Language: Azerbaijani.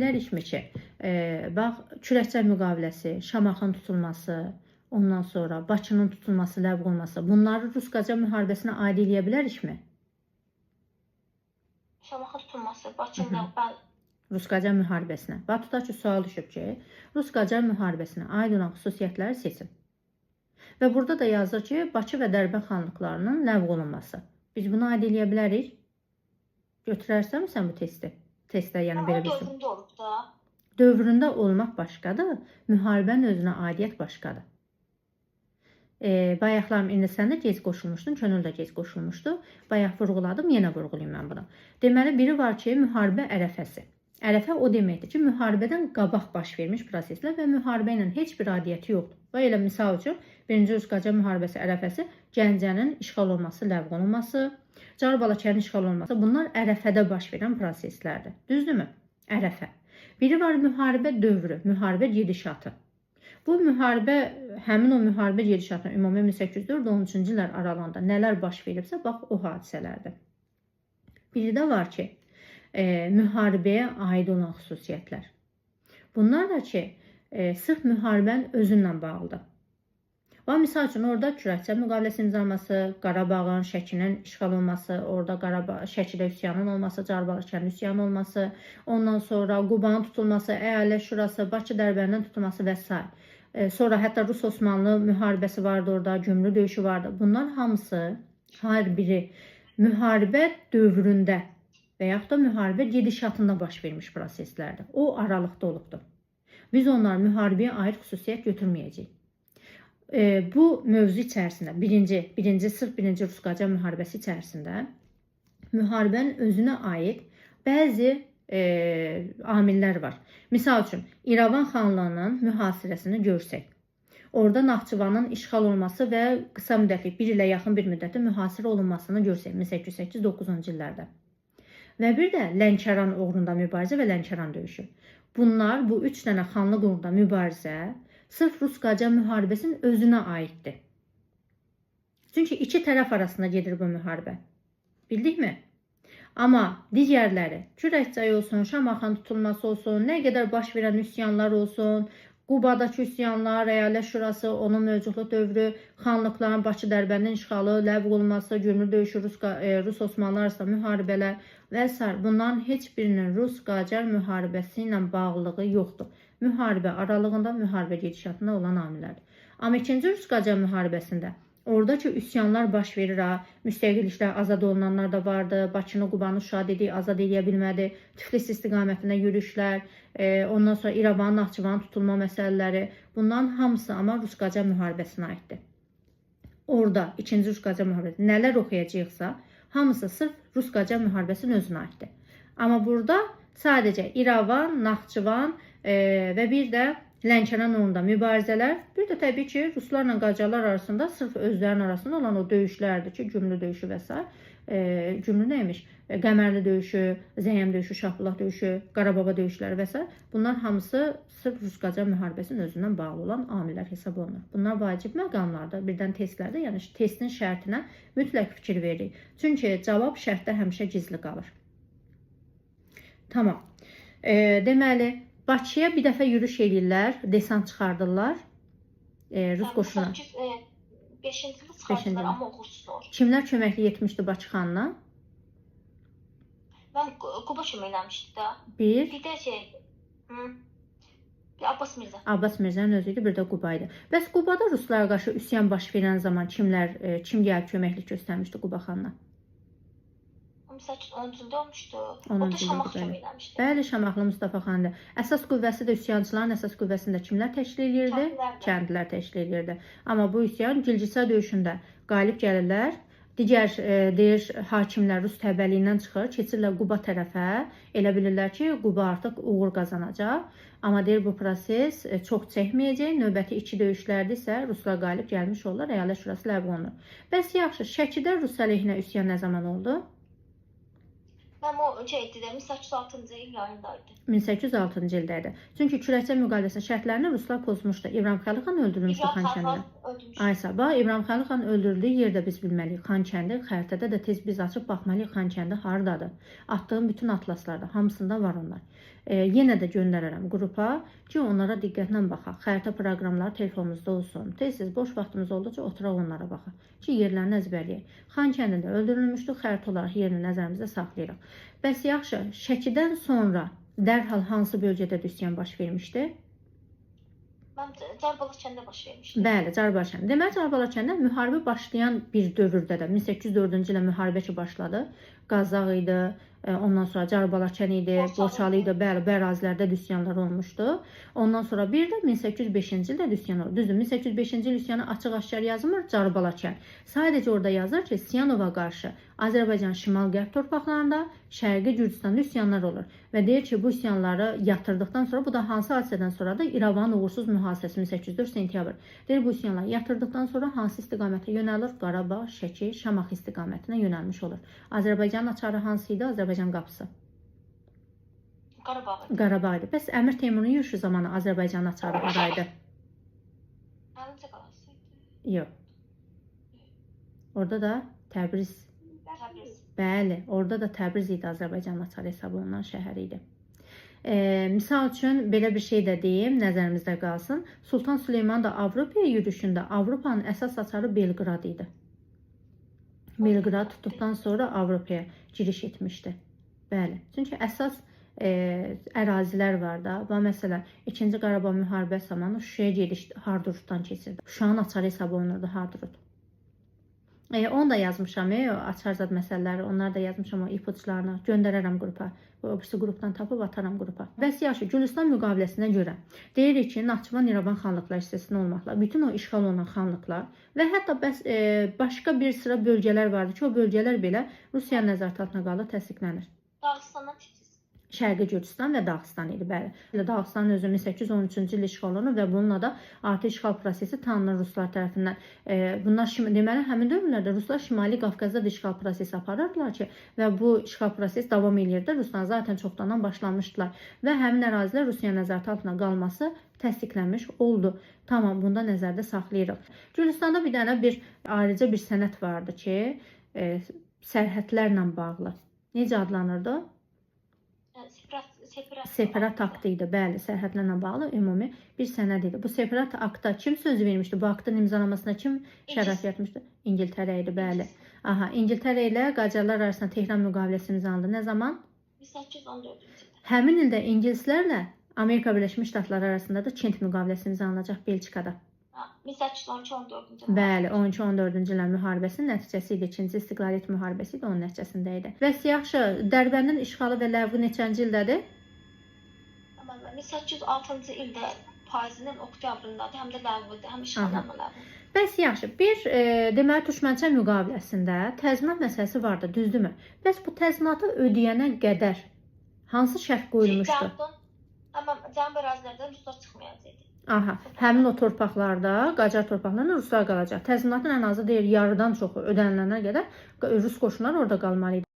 bilərikmi ki, bax, Kürəkçay müqaviləsi, Şamaxın tutulması, ondan sonra Bakının tutulması, ləğv olunması, bunları Rus-Qacar müharibəsinə aid eləyə bilərikmi? Şamaxın tutulması, Bakının bəli. Rus-Qacar müharibəsinə. Bax, tutaq ki, sual düşüb ki, Rus-Qacar müharibəsinə aid olan xüsusiyyətləri seçin. Və burada da yazır ki, Bakı və Dərbənd xanlıqlarının ləğv olunması. Biz bunu aid eləyə bilərik. Götürərsən sən bu testi? Testdə, yəni belə bir şey. Dövründə olub da. Dövründə olmaq başqadır, müharibənin özünə aidiyyət başqadır. Bayaqlarım, indi sən də gec qoşulmuşdun, Könül də gec qoşulmuşdu. Bayaq vurğuladım, yenə vurğulayım mən bunu. Deməli, biri var ki, müharibə ərəfəsi. Ərəfə o deməkdir ki, müharibədən qabaq baş vermiş proseslər və müharibə ilə heç bir aidiyyəti yoxdur. Və elə misal üçün, 1-ci Rus-Qacar müharibəsi ərəfəsi Gəncənin işğal olması, ləğv olunması, Carbalaçayın işğal olması, bunlar ərəfədə baş verən proseslərdir. Düzdürmü? Ərəfə. Biri var müharibə dövrü, müharibə gedişatı. Bu müharibə, həmin o müharibə gedişatına ümumi 1804-13-cü illər aralığında nələr baş veribsə, bax o hadisələrdir. Biri də var ki, müharibəyə aid olan xüsusiyyətlər. Bunlar da ki, sırf müharibənin özünlə bağlıdır. Və misal üçün, orada Kürəkçay müqaviləsi imzalaması, Qarabağın, Şəkinin işğal olması, orada Şəkidə üsyanın olması, Carbalaçayın üsyanı olması, ondan sonra Qubanın tutulması, Əyalət Şurası, Bakı Dərbəndin tutulması və s. Sonra hətta Rus-Osmanlı müharibəsi vardı orada, Gümrü döyüşü vardı. Bunlar hamısı, hər biri müharibə dövründə və yaxud da müharibə gedişatında baş vermiş proseslərdir. O aralıqda olubdur. Biz onları müharibəyə aid xüsusiyyət götürməyəcəyik. Bu mövzu içərisində, sırf birinci Rus-Qacar müharibəsi içərisində müharibənin özünə aid bəzi amillər var. Misal üçün, İrəvan xanlığının mühasirəsini görsək, orada Naxçıvanın işğal olması və qısa müddətli, bir ilə yaxın bir müddətdə mühasirə olunmasını görsək, 1808-9-cu illərdə. Və bir də Lənkəran uğrunda mübarizə və Lənkəran döyüşü. Bunlar, bu 3 dənə xanlıq uğrunda mübarizə sırf Rus-Qacar müharibəsinin özünə aiddir. Çünki iki tərəf arasında gedir bu müharibə. Bildikmi? Amma digərləri, Kürəkçay olsun, Şamaxın tutulması olsun, nə qədər baş verən üsyanlar olsun, Qubadakı üsyanlar, Əyalət Şurası, onun mövcudluq dövrü, xanlıqların Bakı Dərbəndin işğalı, ləğv olunması, Gümrü döyüşü, Rus-Osmanlı arasında müharibələr və s. Bunların heç birinin Rus-Qacar müharibəsi ilə bağlılığı yoxdur. Müharibə aralığında, müharibə gedişatında olan amillərdir. Amma 2-ci Rus-Qacar müharibəsində oradakı üsyanlar baş verir, müstəqilliklər azad olunanlar da vardı, Bakını, Qubanı, Şuşa dediyi azad edə bilmədi, Tiflis istiqamətində yürüşlər, ondan sonra İrəvanın, Naxçıvanın tutulma məsələləri, bunların hamısı amma Rus-Qacar müharibəsinə aiddir. Orada 2-ci Rus-Qacar müharibəsi nələr oxuyacaqsa, hamısı sırf Rus-Qacar müharibəsinin özünə aiddir. Amma burada sadəcə İrəvan, Naxçıvan və bir də Lənkəran uğrunda mübarizələr, bir də təbii ki, Ruslarla Qacarlar arasında sırf özlərinin arasında olan o döyüşlərdir ki, Gümrü döyüşü və s. Gümrü neymiş? Qəmərli döyüşü, Zəyəm döyüşü, Şahbulaq döyüşü, Qarababa döyüşləri və s. Bunlar hamısı sırf Rus-Qacar müharibəsinin özündən bağlı olan amillər hesab olunur. Bunlar vacib məqamlardır, birdən testlərdə, yəni testin şərtinə mütləq fikir veririk. Çünki cavab şərtdə həmişə gizli qalır. Tamam. Deməli, Bakıya bir dəfə yürüş edirlər, desant çıxardırlar Rus qoşuna. 5-ci il çıxardılar, amma uğursuz. Kimlər köməkli etmişdi Bakı xanına? Mən Quba kömək eləmişdi də. Bir də Abbas Mirzə. Abbas Mirzənin özü idi, bir də Quba idi. Bəs Qubada Ruslara qarşı üsyan baş verən zaman kim gəlib köməklik göstərmişdi Quba xanına? 10-cunda olmuşdu. O da Şamaxı kömək eləmişdi. Bəli, Şamaxlı Mustafa xandı. Əsas qüvvəsi də üsyançıların əsas qüvvəsində kimlər təşkil edirdi? Kəndlilər təşkil edirdi. Amma bu üsyan Gilgisa döyüşündə qalib gəlirlər. Digər deyir hakimlər Rus təbəəliyindən çıxır, keçirlər Quba tərəfə. Elə bilirlər ki, Quba artıq uğur qazanacaq. Amma deyir bu proses çox çəkməyəcək. Növbəti 2 döyüşlərdə isə Ruslar qalib gəlmiş olurlar. Əyalət Şurası ləğv olunur. Bəs yaxşı, Şəkidə Rus əleyhinə üsyan nə zaman oldu? Mən o 1806-cı il yayındaydı. 1806-cı ildəydi. Çünki Kürəkçay müqaviləsinin şərtlərini Ruslar pozmuşdu. İbrahim Xəlil xan öldürülmüşdü Xankəndidə. Aysa, İbrahim Xəlil xan öldürüldüyü yerdə biz bilməliyik. Xankəndi, xəritədə də tez biz açıb baxmalıyıq Xankəndi hardadır. Atdığım bütün atlaslarda, hamısında var onlar. yenə də göndərərəm qrupa ki, onlara diqqətlə baxaq. Xəritə proqramları telefonumuzda olsun. Tez-tez boş vaxtımız olduqca oturaq onlara baxaq ki, yerlərini əzbərləyək. Xankəndində öldürülmüşdü, xəritə olaraq yerini nəzərimizdə saxlayırıq. Bəs yaxşı, Şəkidən sonra dərhal hansı bölgədə üsyan baş vermişdi? Mən Carbalaçəndə baş vermişdim. Bəli, Carbalaçəndə. Deməli, Carbalaçəndə müharibə başlayan bir dövrdə də 1804-cü ilə müharibə ki başladı. Qazaq idi, ondan sonra Carbalaçən idi, Borçalı idi, bəli, bu ərazilərdə üsyanlar olmuşdu. Ondan sonra bir də 1805-ci ildə üsyan oldu. Düzdür, 1805-ci il üsyanı açıq-aşkar yazılmır, Carbalaçən. Sadəcə orada yazır ki, Siyanova qarşı Azərbaycan şimal-qərb torpaqlarında, Şərqi Gürcüstanda üsyanlar olur. Və deyir ki, bu üsyanları yatırdıqdan sonra, bu da hansı hadisədən sonra da İrəvanın uğursuz mühasirəsi 1804 sentyabr. Deyir, bu üsyanları yatırdıqdan sonra hansı istiqamətə yönəlir? Qarabağ, Şəki, Şamaxı istiqamətinə yönəlmiş olur. Azərbaycanın açarı hansı idi? Azərbaycan qapısı. Qarabağ. Qarabağ idi. Bəs Əmir Teymurun yürüşü zamanı Azərbaycanın açarı haraydı? Əlincə qalasıydı. Yox. Orada da Təbriz. Təbriz. Bəli, orada da Təbriz idi, Azərbaycanın açarı hesab olunan şəhər idi. Misal üçün, belə bir şey də deyim, nəzərimizdə qalsın. Sultan Süleyman da Avropaya yürüşündə Avropanın əsas açarı Belqrad idi. Belqrad tutduqdan sonra Avropaya giriş etmişdi. Bəli, çünki əsas ərazilər var da. Və məsələn, 2-ci Qarabağ müharibəsi zamanı Şuşaya gediş Hardurutdan keçirdi. Şuşanın açarı hesab olunurdu Hardurut. Onu da yazmışam, açarzad məsələləri, onları da yazmışam o ipuçlarını, göndərərəm qrupa. O birisi qrupdan tapıb ataram qrupa. Bəs yaxşı, Gülüstan müqaviləsinə görə deyirik ki, Naxçıvan İrəvan xanlıqlar hissəsində olmaqla, bütün o işğal olunan xanlıqlar və hətta başqa bir sıra bölgələr vardı ki, o bölgələr belə Rusiya nəzarəti altına qalıb təsdiqlənir. Dağıstandan titiz. Şərqi Gürcüstan və Dağıstan idi, bəli. Dağıstanın özü 1813-cü il işğal olunur və bununla da artıq işğal prosesi tanınır ruslar tərəfindən. Bunlar deməli həmin dövrlərdə ruslar Şimali Qafqazda da işğal prosesi aparırdılar ki, və bu işğal prosesi davam edirdi. Ruslar zaten çoxdandan başlanmışdılar və həmin ərazilər Rusiya nəzarəti altına qalması təsdiqlənmiş oldu. Tamam, bunda nəzərdə saxlayırıq. Gürcüstanda bir dənə ayrıca bir sənəd vardı ki, sərhədlərlə bağlı. Necə adlanırdı? Separat aktı idi, bəli, sərhədlərlə bağlı ümumi bir sənəd idi. Bu separat aktda kim söz vermişdi? Bu aktın imzalamasına kim şərəf etmişdi? İngiltərə idi, bəli. Aha, İngiltərə ilə Qacarlar arasında Tehran müqaviləsi imzalandı. Nə zaman? 1814-cü ildə. Həmin ildə ingilislərlə Amerika Birləşmiş Ştatları arasında da Kent müqaviləsi imzalanacaq Belçikada. 1813-14-cü ildə. Bəli, 13-14-cü illər müharibəsinin nəticəsi idi. İkinci İstiqlaliyyət müharibəsi idi, onun nəticəsində idi. Bəs yaxşı, Dərbəndin işğalı və ləğvi neçənci ildədir? 1806-cı ildə payızının oktyabrındadır, həm də ləğvidir, həm işğal, həm ləğvi. Bəs yaxşı, deməli Türkmənçay müqaviləsində təzminat məsələsi vardı, düzdürmü? Bəs bu təzminatı ödəyənə qədər hansı şərt qoyulmuşdu? Cənub ərazilərdə ruslar çıxmayacaqdı. Aha, həmin o torpaqlarda, Qacar torpaqlarında ruslar qalacaq. Təzminatın ən azı deyir yarıdan çoxu ödənilənə qədər Rus qoşunları orada qalmalı idi.